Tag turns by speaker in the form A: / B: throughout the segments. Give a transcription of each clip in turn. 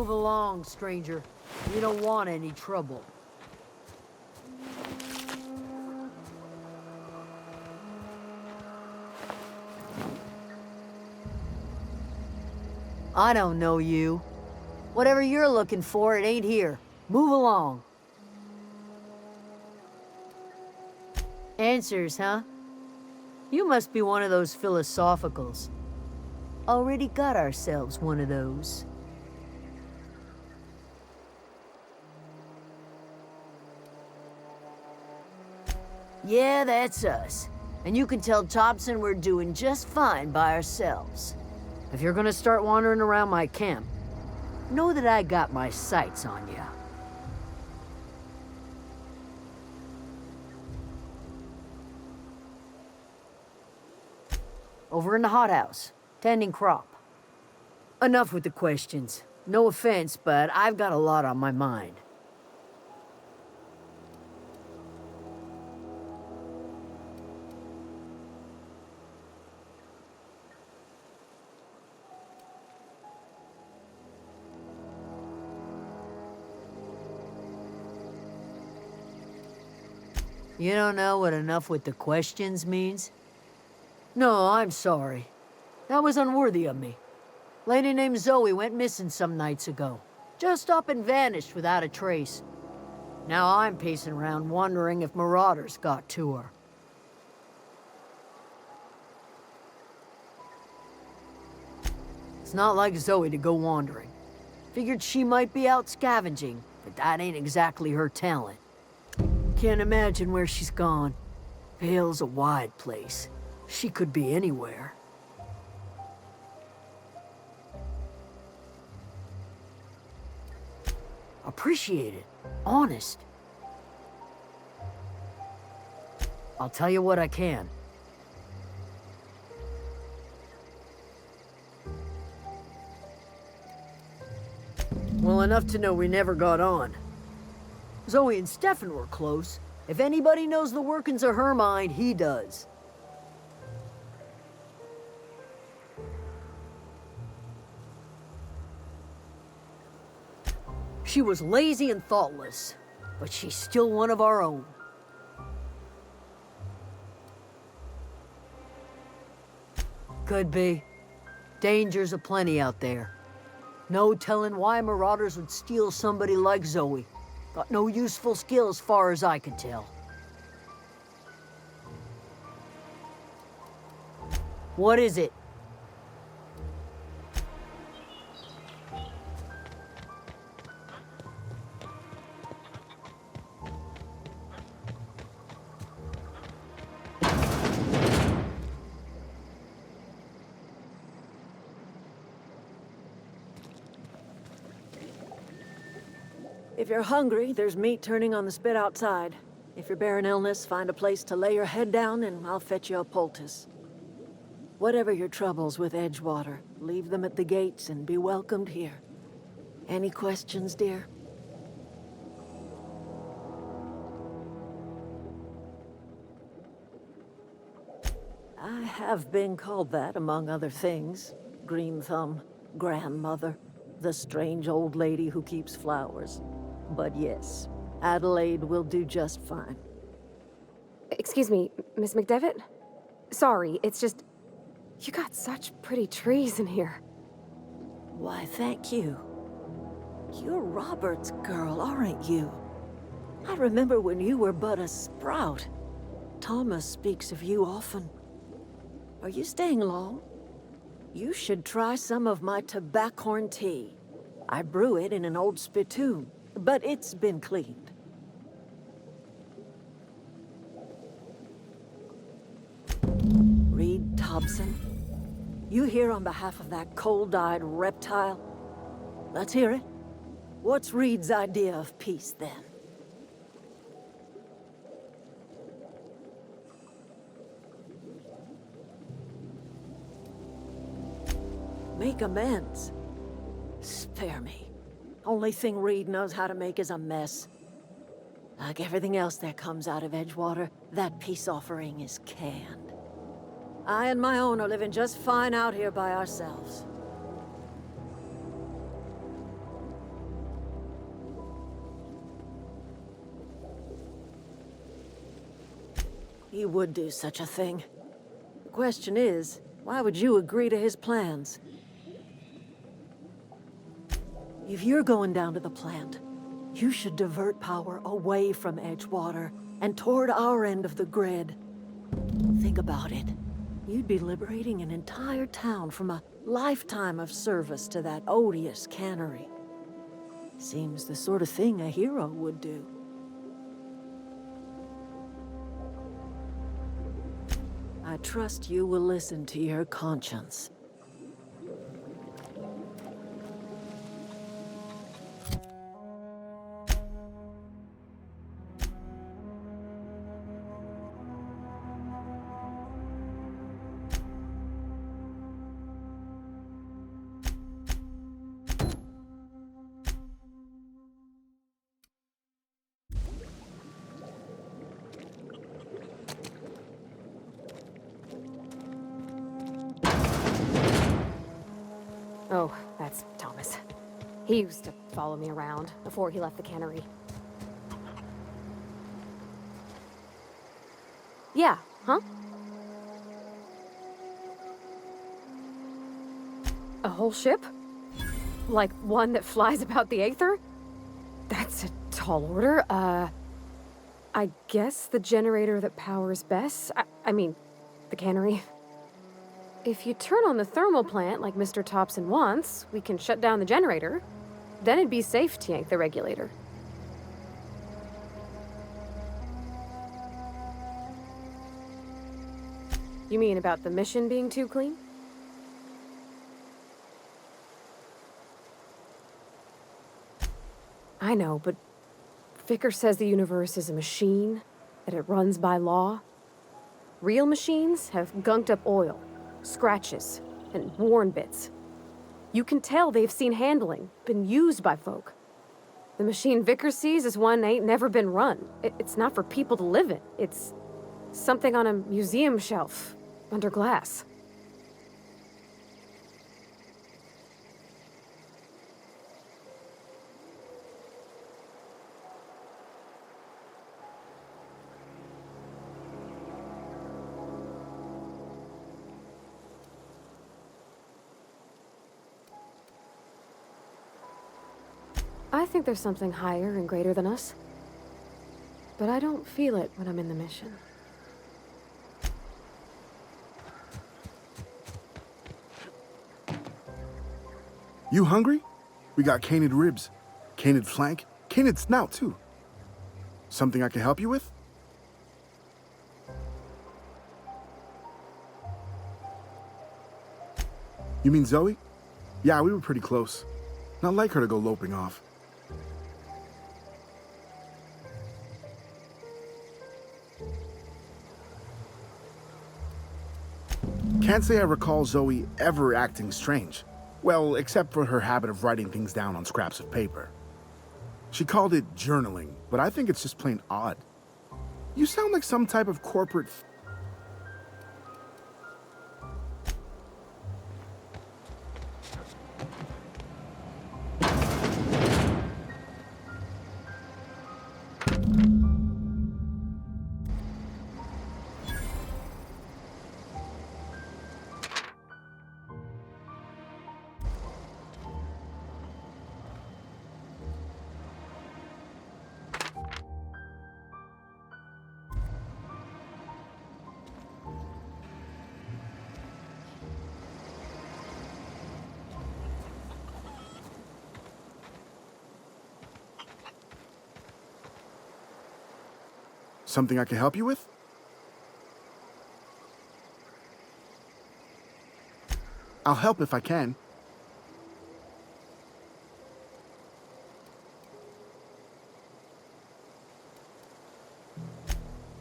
A: Move along, stranger. We don't want any trouble. I don't know you. Whatever you're looking for, it ain't here. Move along. Answers, huh? You must be one of those philosophicals. Already got ourselves one of those. Yeah, that's us. And you can tell Thompson we're doing just fine by ourselves. If you're gonna start wandering around my camp, know that I got my sights on you. Over in the hothouse, tending crop. Enough with the questions. No offense, but I've got a lot on my mind. You don't know what enough with the questions means? No, I'm sorry. That was unworthy of me. Lady named Zoe went missing some nights ago. Just up and vanished without a trace. Now I'm pacing around wondering if marauders got to her. It's not like Zoe to go wandering. Figured she might be out scavenging, but that ain't exactly her talent. Can't imagine where she's gone. Vale's a wide place. She could be anywhere. Appreciate it. Honest. I'll tell you what I can. Well, enough to know we never got on. Zoe and Stefan were close. If anybody knows the workings of her mind, he does. She was lazy and thoughtless, but she's still one of our own. Could be. Dangers aplenty out there. No telling why marauders would steal somebody like Zoe. Got no useful skill as far as I can tell. What is it?
B: If you're hungry, there's meat turning on the spit outside. If you're bearing illness, find a place to lay your head down and I'll fetch you a poultice. Whatever your troubles with Edgewater, leave them at the gates and be welcomed here. Any questions, dear? I have been called that, among other things. Green Thumb, grandmother, the strange old lady who keeps flowers. But yes, Adelaide will do just fine.
C: Excuse me, Miss McDevitt? Sorry, it's just... You got such pretty trees in here.
B: Why, thank you. You're Robert's girl, aren't you? I remember when you were but a sprout. Thomas speaks of you often. Are you staying long? You should try some of my tobaccorn tea. I brew it in an old spittoon, but it's been cleaned. Reed Thompson? You here on behalf of that cold-eyed reptile? Let's hear it. What's Reed's idea of peace, then? Make amends. Spare me. Only thing Reed knows how to make is a mess. Like everything else that comes out of Edgewater, that peace offering is canned. I and my own are living just fine out here by ourselves. he would do such a thing. The question is, why would you agree to his plans? If you're going down to the plant, you should divert power away from Edgewater and toward our end of the grid. Think about it. You'd be liberating an entire town from a lifetime of service to that odious cannery. Seems the sort of thing a hero would do. I trust you will listen to your conscience.
C: Oh, that's Thomas. He used to follow me around before he left the cannery. Yeah, huh? A whole ship? Like one that flies about the Aether? That's a tall order. I guess the generator that powers Bess? I mean, the cannery. If you turn on the thermal plant like Mr. Thompson wants, we can shut down the generator. Then it'd be safe to yank the regulator. You mean about the mission being too clean? I know, but Vicker says the universe is a machine, that it runs by law. Real machines have gunked up oil, scratches, and worn bits. You can tell they've seen handling, been used by folk. The machine Vicker sees is one ain't never been run. It's not for people to live in. It's something on a museum shelf, under glass. I think there's something higher and greater than us. But I don't feel it when I'm in the mission.
D: You hungry? We got canid ribs, canid flank, canid snout too. Something I can help you with? You mean Zoe? Yeah, we were pretty close. Not like her to go loping off. Can't say I recall Zoe ever acting strange. Well, except for her habit of writing things down on scraps of paper. She called it journaling, but I think it's just plain odd. You sound like some type of corporate... Something I can help you with? I'll help if I can.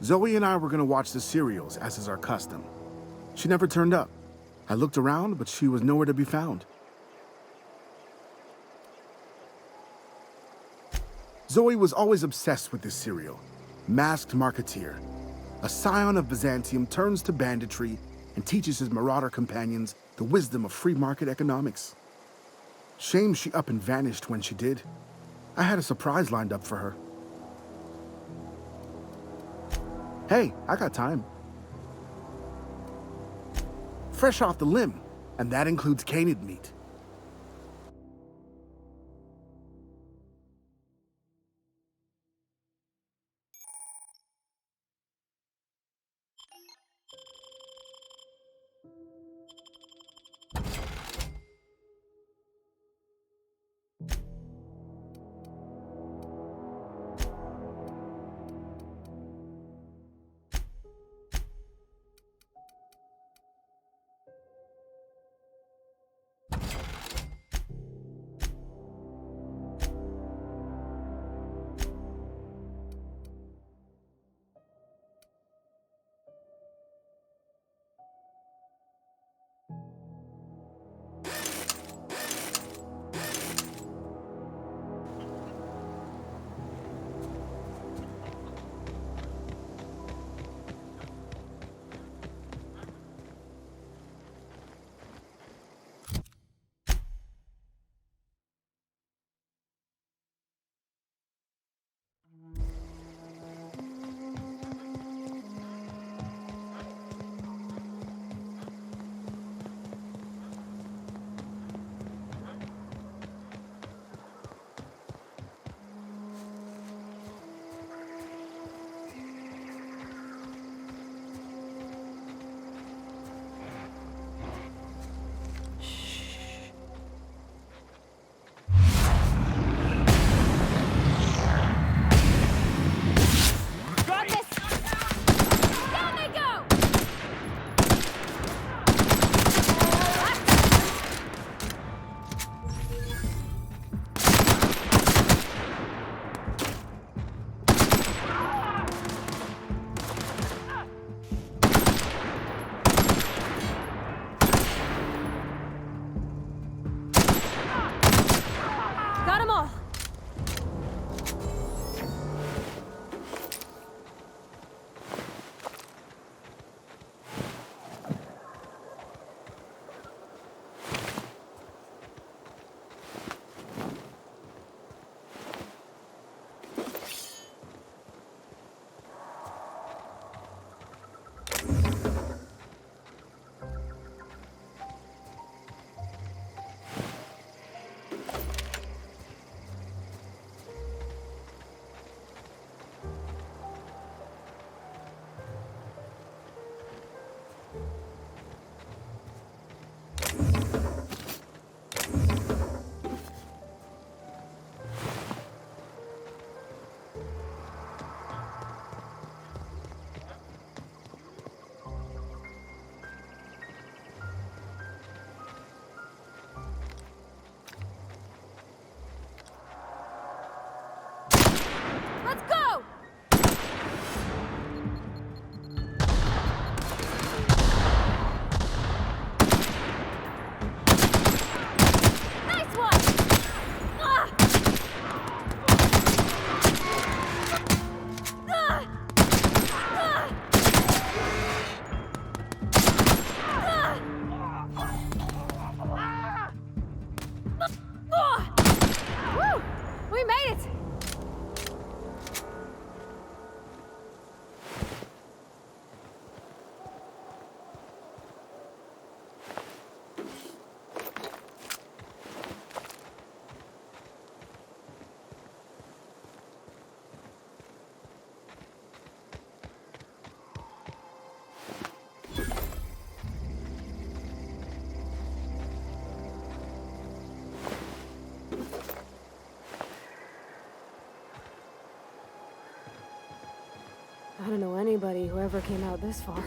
D: Zoe and I were gonna watch the serials, as is our custom. She never turned up. I looked around, but she was nowhere to be found. Zoe was always obsessed with this serial. Masked Marketeer. A scion of Byzantium turns to banditry and teaches his marauder companions the wisdom of free market economics. Shame she up and vanished when she did. I had a surprise lined up for her. Hey, I got time. Fresh off the limb, and that includes canid meat.
C: Got 'em all! Let's go! Nice one! Ah! Ah! Ah! Ah! Woo! We made it! I don't know anybody who ever came out this far.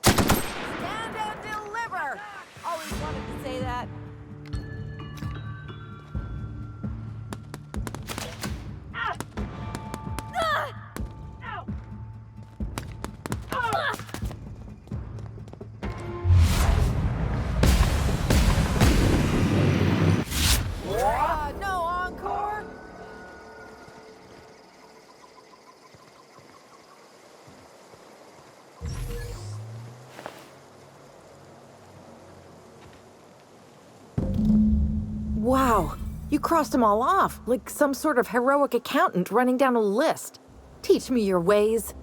B: Stand and deliver! Always wanted to say that.
E: Wow, you crossed them all off, like some sort of heroic accountant running down a list. Teach me your ways.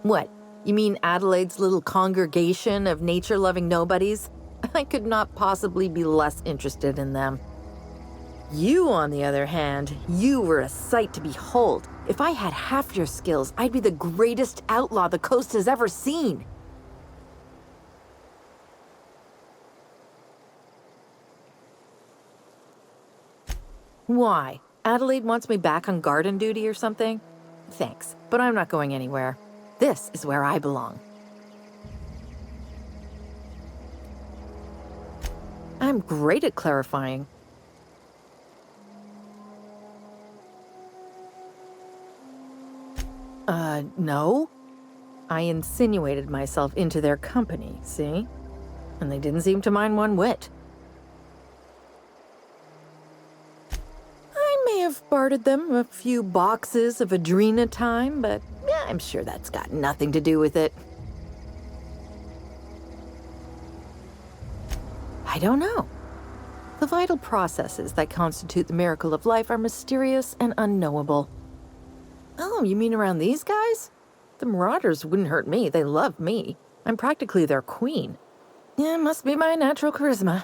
E: What? You mean Adelaide's little congregation of nature-loving nobodies? I could not possibly be less interested in them. You, on the other hand, you were a sight to behold. If I had half your skills, I'd be the greatest outlaw the coast has ever seen. Why? Adelaide wants me back on garden duty or something? Thanks, but I'm not going anywhere. This is where I belong. I'm great at clarifying. No. I insinuated myself into their company, see? And they didn't seem to mind one whit. I may have bartered them a few boxes of Adrena time, but yeah, I'm sure that's got nothing to do with it. I don't know. The vital processes that constitute the miracle of life are mysterious and unknowable. Oh, you mean around these guys? The Marauders wouldn't hurt me. They love me. I'm practically their queen. Yeah, must be my natural charisma.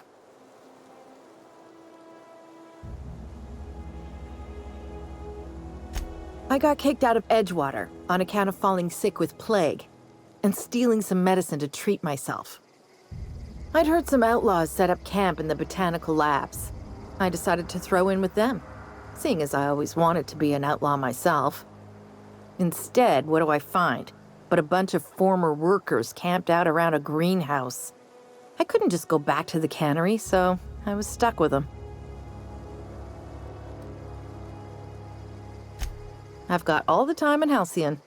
E: I got kicked out of Edgewater on account of falling sick with plague and stealing some medicine to treat myself. I'd heard some outlaws set up camp in the botanical labs. I decided to throw in with them, seeing as I always wanted to be an outlaw myself. Instead, what do I find? But a bunch of former workers camped out around a greenhouse. I couldn't just go back to the cannery, so I was stuck with them. I've got all the time in Halcyon.